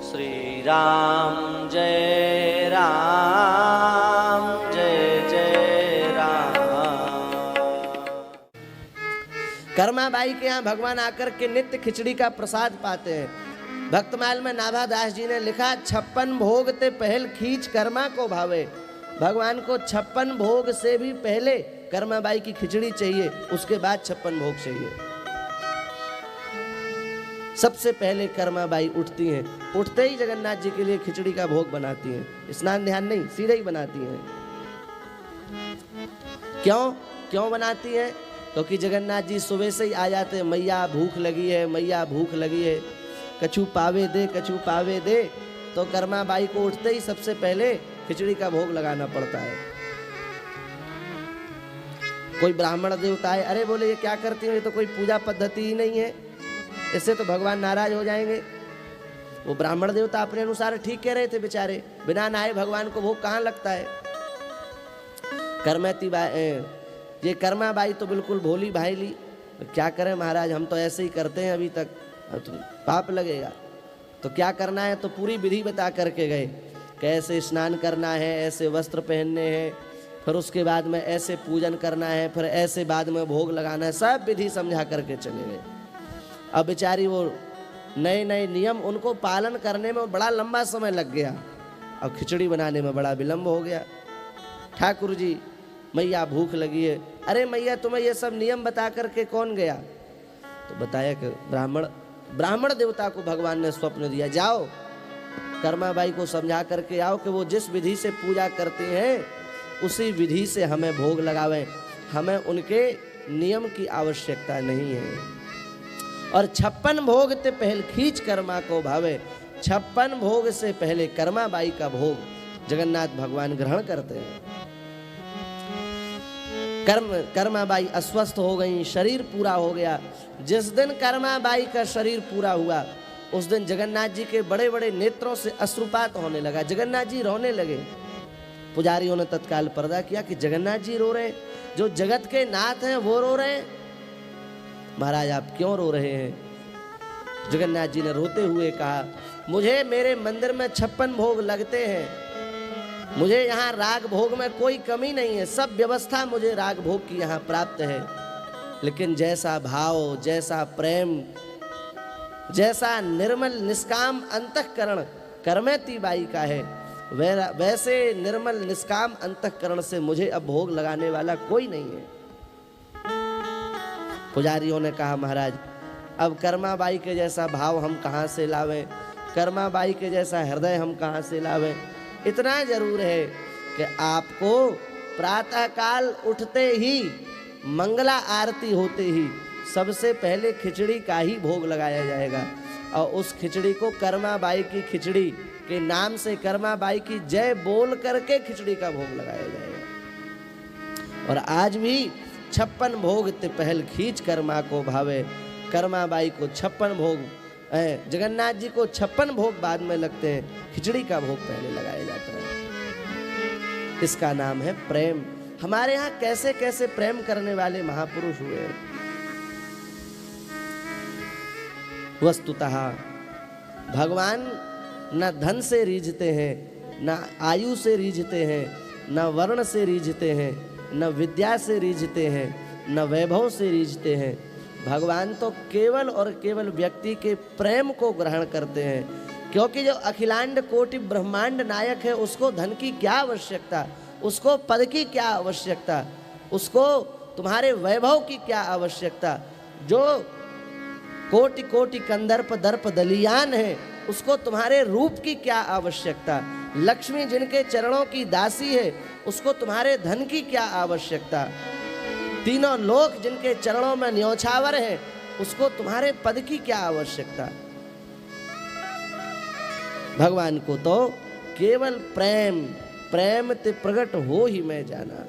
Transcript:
श्री राम जय जय राम। कर्माबाई के यहाँ भगवान आकर के नित्य खिचड़ी का प्रसाद पाते हैं। भक्तमाल में नाभादास जी ने लिखा, 56 भोग ते पहल खींच कर्मा को भावे। भगवान को 56 भोग से भी पहले कर्माबाई की खिचड़ी चाहिए, उसके बाद 56 भोग चाहिए। सबसे पहले कर्माबाई उठती हैं, उठते ही जगन्नाथ जी के लिए खिचड़ी का भोग बनाती हैं। स्नान ध्यान नहीं, सीधे ही बनाती हैं। क्यों बनाती हैं? क्योंकि जगन्नाथ जी सुबह से ही आ जाते हैं, मैया भूख लगी है, मैया भूख लगी है, कछु पावे दे, कछु पावे दे। तो कर्माबाई को उठते ही सबसे पहले खिचड़ी का भोग लगाना पड़ता है। कोई ब्राह्मण देवता है, अरे बोले ये क्या करती हो, ये तो कोई पूजा पद्धति ही नहीं है, इससे तो भगवान नाराज हो जाएंगे। वो ब्राह्मण देवता अपने अनुसार ठीक कह रहे थे बेचारे, बिना नहाए भगवान को भोग कहाँ लगता है। ये कर्माबाई तो बिल्कुल भोली भाईली, क्या करें महाराज, हम तो ऐसे ही करते हैं अभी तक, तो पाप लगेगा। तो क्या करना है, तो पूरी विधि बता करके गए, कैसे स्नान करना है, ऐसे वस्त्र पहनने हैं, फिर उसके बाद में ऐसे पूजन करना है, फिर ऐसे बाद में भोग लगाना है, सब विधि समझा करके चले गए। अब बेचारी वो नए नए नियम उनको पालन करने में बड़ा लंबा समय लग गया, और खिचड़ी बनाने में बड़ा विलंब हो गया। ठाकुर जी, मैया भूख लगी है। अरे मैया, तुम्हें ये सब नियम बता करके कौन गया? तो बताया कि ब्राह्मण देवता को भगवान ने स्वप्न दिया, जाओ कर्माबाई को समझा करके आओ कि वो जिस विधि से पूजा करते हैं उसी विधि से हमें भोग लगावें, हमें उनके नियम की आवश्यकता नहीं है। और 56 भोग ते पहल खींच कर्मा को भावे। 56 भोग से पहले कर्माबाई का भोग जगन्नाथ भगवान ग्रहण करते हैं। कर्माबाई अस्वस्थ हो गई, शरीर पूरा हो गया। जिस दिन कर्माबाई का शरीर पूरा हुआ उस दिन जगन्नाथ जी के बड़े बड़े नेत्रों से अश्रुपात होने लगा, जगन्नाथ जी रोने लगे। पुजारियों ने तत्काल पर्दा किया कि जगन्नाथ जी रो रहे हैं, जो जगत के नाथ हैं वो रो रहे हैं। महाराज आप क्यों रो रहे हैं? जगन्नाथ जी ने रोते हुए कहा, मुझे मेरे मंदिर में 56 भोग लगते हैं, मुझे यहाँ राग भोग में कोई कमी नहीं है, सब व्यवस्था मुझे राग भोग की यहाँ प्राप्त है। लेकिन जैसा भाव, जैसा प्रेम, जैसा निर्मल निष्काम अंतःकरण कर्मेती बाई का है, वैसे निर्मल निष्काम अंतःकरण से मुझे अब भोग लगाने वाला कोई नहीं है। पुजारियों ने कहा, महाराज अब कर्माबाई के जैसा भाव हम कहाँ से लावें, कर्माबाई के जैसा हृदय हम कहाँ से लावें। इतना जरूर है कि आपको प्रातःकाल उठते ही, मंगला आरती होते ही सबसे पहले खिचड़ी का ही भोग लगाया जाएगा, और उस खिचड़ी को कर्माबाई की खिचड़ी के नाम से कर्माबाई की जय बोल करके खिचड़ी का भोग लगाया जाएगा। और आज भी 56 भोग ते पहल खींच कर्मा को भावे। कर्माबाई को 56 भोग, जगन्नाथ जी को 56 भोग बाद में लगते हैं, खिचड़ी का भोग पहले लगाया जाता है। इसका नाम है प्रेम। हमारे यहाँ कैसे कैसे प्रेम करने वाले महापुरुष हुए। वस्तुतः भगवान न धन से रीझते हैं, न आयु से रीझते हैं, न वर्ण से रीझते हैं, न विद्या से रीझते हैं, न वैभव से रीझते हैं। भगवान तो केवल और केवल व्यक्ति के प्रेम को ग्रहण करते हैं, क्योंकि जो अखिलांड कोटि ब्रह्मांड नायक है उसको धन की क्या आवश्यकता, उसको पद की क्या आवश्यकता, उसको तुम्हारे वैभव की क्या आवश्यकता। जो कोटि कोटि कंदर्प दर्प दलियान है उसको तुम्हारे रूप की क्या आवश्यकता। लक्ष्मी जिनके चरणों की दासी है उसको तुम्हारे धन की क्या आवश्यकता। तीनों लोक जिनके चरणों में न्योछावर है उसको तुम्हारे पद की क्या आवश्यकता। भगवान को तो केवल प्रेम, प्रेम ते प्रकट हो ही मैं जाना।